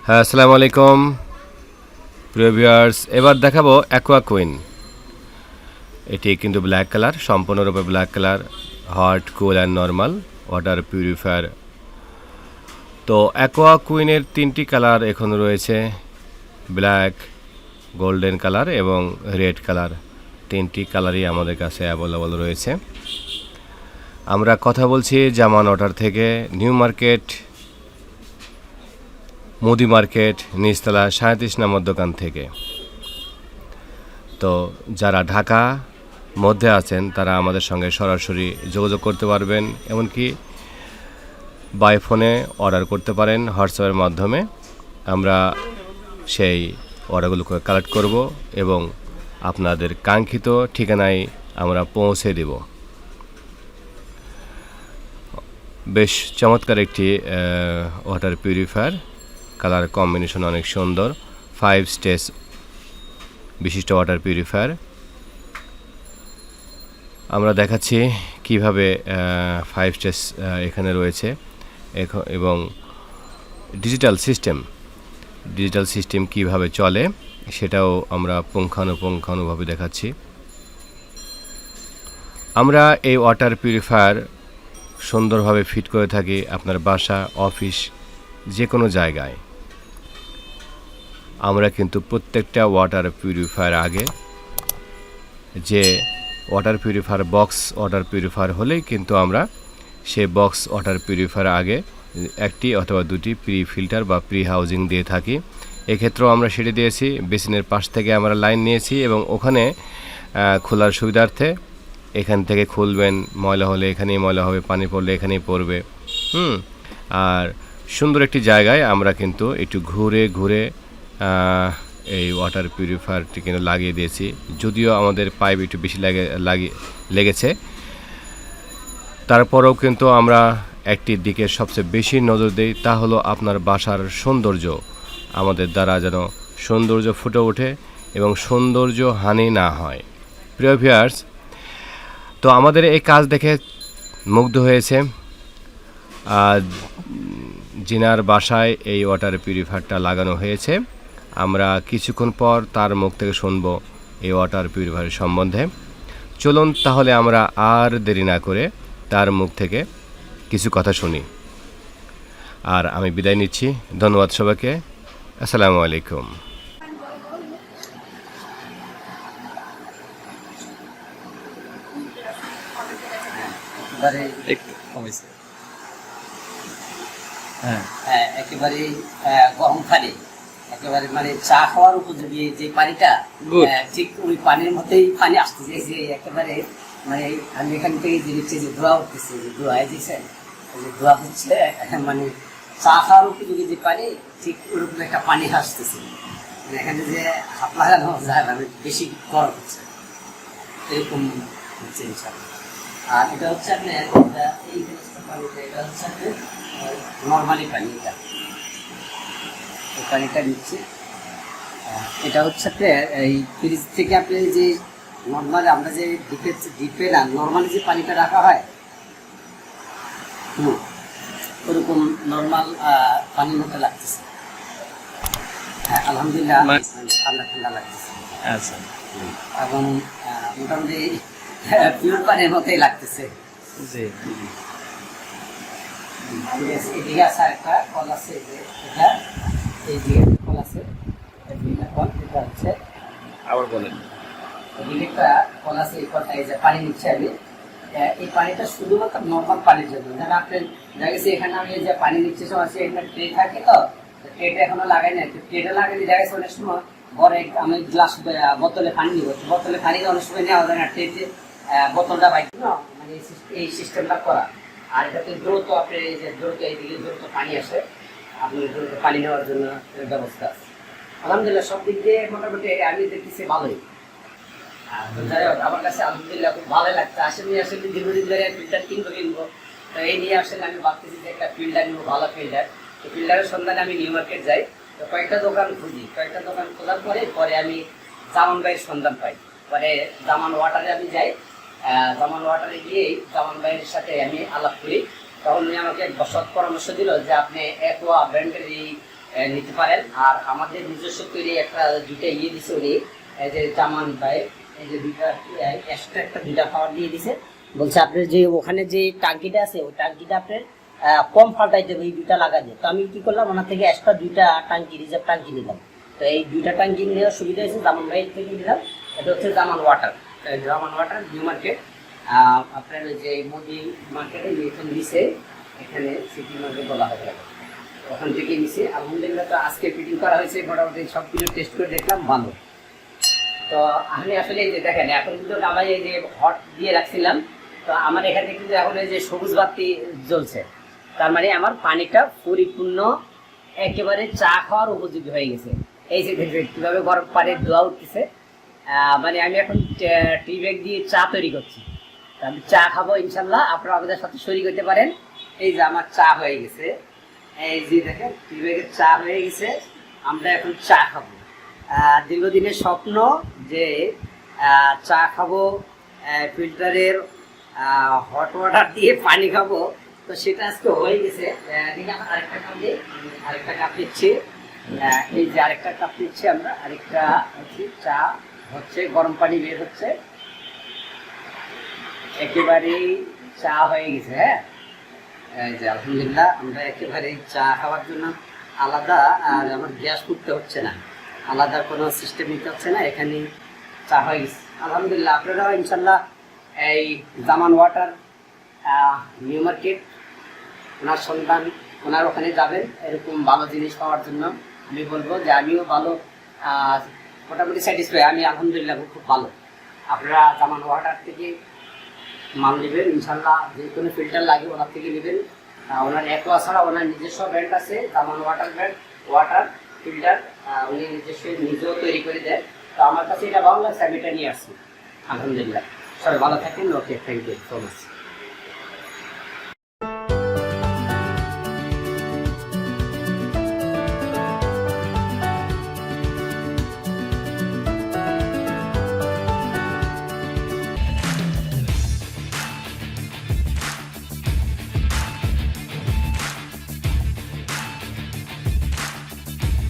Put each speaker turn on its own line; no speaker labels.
হ্যাঁ, আসসালামু আলাইকুম প্রিয় ভিউয়ার্স। এবার দেখাবো অ্যাকোয়া কুইন। এটি কিন্তু ব্ল্যাক কালার, সম্পূর্ণরূপে black colour, hot, cool and normal water purifier. তো অ্যাকোয়া কুইনের তিনটি কালার এখন রয়েছে, ব্ল্যাক, গোল্ডেন কালার এবং রেড কালার। তিনটি কালারই আমাদের কাছে অ্যাভেলেবল রয়েছে। আমরা কথা বলছি জামান ওয়াটার থেকে, নিউ মার্কেট, মুদি মার্কেট, নিচতলা 37 নম্বর দোকান থেকে। তো যারা ঢাকা মধ্যে আছেন তারা আমাদের সঙ্গে সরাসরি যোগাযোগ করতে পারবেন, এমনকি বাই ফোনে অর্ডার করতে পারেন হোয়াটসঅ্যাপের মাধ্যমে। আমরা সেই অর্ডারগুলোকে কালেক্ট করব এবং আপনাদের কাঙ্ক্ষিত ঠিকানায় আমরা পৌঁছে দেব। বেশ চমৎকার একটি ওয়াটার পিউরিফায়ার, কালার কম্বিনেশন অনেক সুন্দর, 5 স্টেজ বিশিষ্ট ওয়াটার পিউরিফায়ার। আমরা দেখাচ্ছি কিভাবে 5 স্টেজ এখানে রয়েছে এবং ডিজিটাল সিস্টেম কিভাবে চলে সেটাও আমরা পুঙ্খানুপুঙ্খানুভাবে দেখাচ্ছি। আমরা এই ওয়াটার পিউরিফায়ার সুন্দরভাবে ফিট করে থাকি আপনার বাসা, অফিস, যে কোনো জায়গায়। আমরা কিন্তু প্রত্যেকটা ওয়াটার পিউরিফায়ার আগে যে water purifier box water purifier হলেই কিন্তু আমরা সেই বক্স ওয়াটার পিউরিফায়ার আগে একটি অথবা দুটি প্রি ফিল্টার বা প্রি হাউজিং দিয়ে থাকি। এক্ষেত্রেও আমরা সেটি দিয়েছি। বেসিনের পাশ থেকে আমরা লাইন নিয়েছি এবং ওখানে খোলার সুবিধার্থে এখান থেকে খুলবেন, ময়লা হলে এখানেই ময়লা হবে, পানি পড়লে এখানেই পড়বে। আর সুন্দর একটি জায়গায় আমরা কিন্তু একটু ঘুরে ঘুরে এই ওয়াটার পিউরিফায়ারটি কিন্তু লাগিয়ে দিয়েছি, যদিও আমাদের পাইপ একটু বেশি লেগেছে। তারপরেও কিন্তু আমরা একটি দিকে সবচেয়ে বেশি নজর দিই, তা হলো আপনার বাসার সৌন্দর্য। আমাদের দ্বারা যেন সৌন্দর্য ফুটে ওঠে এবং সৌন্দর্য হানি না হয়। প্রিয় ভিউয়ার্স, তো আমাদের এই কাজ দেখে মুগ্ধ হয়েছে জিনার বাসায় এই ওয়াটার পিউরিফায়ারটা লাগানো হয়েছে। আমরা কিছুক্ষণ পর তার মুখ থেকে শুনব এই ওয়াটার পিউরিফায়ার সম্বন্ধে। চলুন তাহলে আমরা আর দেরি না করে তার মুখ থেকে কিছু কথা শুনি। আর আমি বিদায় নিচ্ছি। ধন্যবাদ সবাইকে। আসসালামু আলাইকুম।
একেবারে গরম পানি, একেবারে মানে চা খাওয়ার উপযোগী যে পানিটা, ঠিক ওই পানির মধ্যেই পানি আসতেছে। যে একেবারে মানে আমি এখান থেকে যে দেখছি যে ধোয়া উঠতেছে, যে ধোয়া দিয়েছেন, যে ধোয়া হচ্ছে, মানে চা খাওয়ার উপযোগী যে পানি, ঠিক ওরকম একটা পানি আসতেছে। এখানে যে হাত লাগানো যায় না, বেশি গরম হচ্ছে, এরকম হচ্ছে ইনশাল্লাহ। আর এটা হচ্ছে আপনার এই পানিটা, এটা হচ্ছে আপনার নর্মালি পানি। এটা এই পানিটা নিচ্ছে, এটা হচ্ছে আপনার এই ফ্রিজ থেকে আপনি যে নর্মালি আমরা যে ডিপে না নর্মালি যে পানিটা রাখা হয়, ওরকম নর্মাল পানির মতো লাগতেছে। হ্যাঁ, আলহামদুলিল্লাহ ঠান্ডা ঠান্ডা লাগতেছে। আচ্ছা, এবং মোটামুটি পিওর পানির মতোই লাগতেছে। জি, এদিকে আছে আরেকটা কল আছে, এটা এইদিকে কল আছে, এটা হচ্ছে আবার বলেন, এদিকে একটা কল আছে, এই কলটা এই যে পানি নিচ্ছে আমি, এই পানিটা শুধুমাত্র নর্মাল পানির জন্য। যেন আপনার দেখা গেছে এখানে আমি যে পানি নিচ্ছে সব আছে, এখানে ট্রে থাকে, তো ট্রেটা এখনো লাগাই না। ট্রেটা লাগাইলে দেখা গেছে অনেক সময় বড় আমি গ্লাস বোতলে পানি নিব, বোতলে পানি অনেক সময় নেওয়া যায় না, ট্রেতে বোতলটা বাইক না, মানে এই সিস্টেমটা করা। আর এটাতে দ্রুত আপনি এই যে দ্রুত এইদিকে দ্রুত পানি আসে, আপনি দ্রুত পানি নেওয়ার জন্য ব্যবস্থা আছে। আলহামদুলিল্লাহ সব দিক দিয়ে মোটামুটি আমি দেখতেছি ভালোই। যাই হোক, আমার কাছে আলহামদুলিল্লাহ খুব ভালো লাগছে। আসলে দীর্ঘদিন ধরে ফিল্টার কিনবো, তো এই নিয়ে আসলে আমি ভাবতেছি যে একটা ফিল্টার নিবো, ভালো ফিল্টার। তো ফিল্টারের সন্ধানে আমি নিউ মার্কেট যাই, তো কয়েকটা দোকান খুঁজি, কয়েকটা দোকান খোঁজার পরে আমি জামান ভাইয়ের সন্ধান পাই। পরে জামান ওয়াটারে আমি যাই, জামান ওয়াটারে গিয়েই জামান ভাইয়ের সাথে আমি আলাপ করি। তখন উনি আমাকে সৎ পরামর্শ দিল যে আপনি অ্যাকোয়া ব্র্যান্ডের এই নিতে পারেন। আর আমাদের নিজস্ব তৈরি একটা দুইটা দিছে উনি, এই যে জামান ভাই, এই যে দুইটা এক্সট্রা একটা দুইটা খাবার দিয়ে দিছে। বলছে আপনার যে ওখানে যে টাঙ্কিটা আছে ওই টাঙ্কিটা আপনার কম ফাল্টাই দেবে এই দুইটা লাগা দিয়ে। তো আমি কি করলাম, ওনার থেকে এক্সট্রা দুইটা টাঙ্কি রিজার্ভ টাঙ্কি নিলাম। তো এই দুইটা টাঙ্কি নেওয়ার সুবিধা হয়েছে, জামান ভাই থেকে নিলাম। এটা হচ্ছে জামান ওয়াটার, জামান ওয়াটার নিউ মার্কেট। আপনার ওই যে মোদি মার্কেটে যেখান দিছে, এখানে সিটি মার্কেট বলা হয়, ওখান থেকে নিছে। আলহামদুলিল্লাহ, তো আজকে ফিটিং করা হয়েছে, মোটামুটি সব কিছু টেস্ট করে দেখলাম ভালো। তো আমি আসলে এই যে দেখেন, এখন কিন্তু আমার এই যে হট দিয়ে রাখছিলাম, তো আমার এখানে কিন্তু এখন এই যে সবুজ বাতি জ্বলছে, তার মানে আমার পানিটা পরিপূর্ণ একেবারে চা খাওয়ার উপযোগী হয়ে গেছে। এই যে দেখবেন কিভাবে গরম পানির ধোয়া উঠতেছে, মানে আমি এখন টি ব্যাগ দিয়ে চা তৈরি করছি। আমি চা খাবো ইনশাল্লাহ, আপনারা আমাদের সাথে শরীক হতে পারেন। এই যে আমার চা হয়ে গেছে, এই যে দেখেন টি ব্যাগের চা হয়ে গেছে, আমরা এখন চা খাবো। দীর্ঘদিনের স্বপ্ন যে চা খাবো ফিল্টারের হট ওয়াটার দিয়ে পানি খাবো, তো সেটা আজকে হয়ে গেছে। আরেকটা কাপ দিই, আরেকটা কাপ দিচ্ছি। এই যে আরেকটা কাপ দিচ্ছি আমরা, আরেকটা চা হচ্ছে, গরম পানি বের হচ্ছে, একেবারেই চা হয়ে গেছে। হ্যাঁ, এই যে আলহামদুলিল্লাহ, আমরা একেবারেই চা খাওয়ার জন্য আলাদা আর আমার গ্যাস করতে হচ্ছে না, আলাদা কোনো সিস্টেম নিতে হচ্ছে না, এখানে চা হয়ে গেছে আলহামদুলিল্লাহ। আপনারাও ইনশাল্লাহ এই জামান ওয়াটার নিউ মার্কেট ওনার সন্ধান, ওনার ওখানে যাবেন এরকম ভালো জিনিস পাওয়ার জন্য। আমি বলবো যে আমিও ভালো, মোটামুটি স্যাটিসফাই, আমি আলহামদুলিল্লাহ খুব ভালো। আপনারা জামান ওয়াটার থেকে মাল নেবেন ইনশাল্লাহ, যে কোনো ফিল্টার লাগে ওনার থেকে নেবেন। ওনার একোয়া ছাড়া ওনার নিজস্ব ব্র্যান্ড আছে, জামান ওয়াটার ব্র্যান্ড ওয়াটার ফিল্টার, উনি নিজেও তৈরি করে দেয়। তো আমার কাছে এটা ভালো লাগছে, আমি এটা নিয়ে আসছি আলহামদুলিল্লাহ। সবাই ভালো থাকেন, ওকে, থ্যাংক ইউ সো মাচ।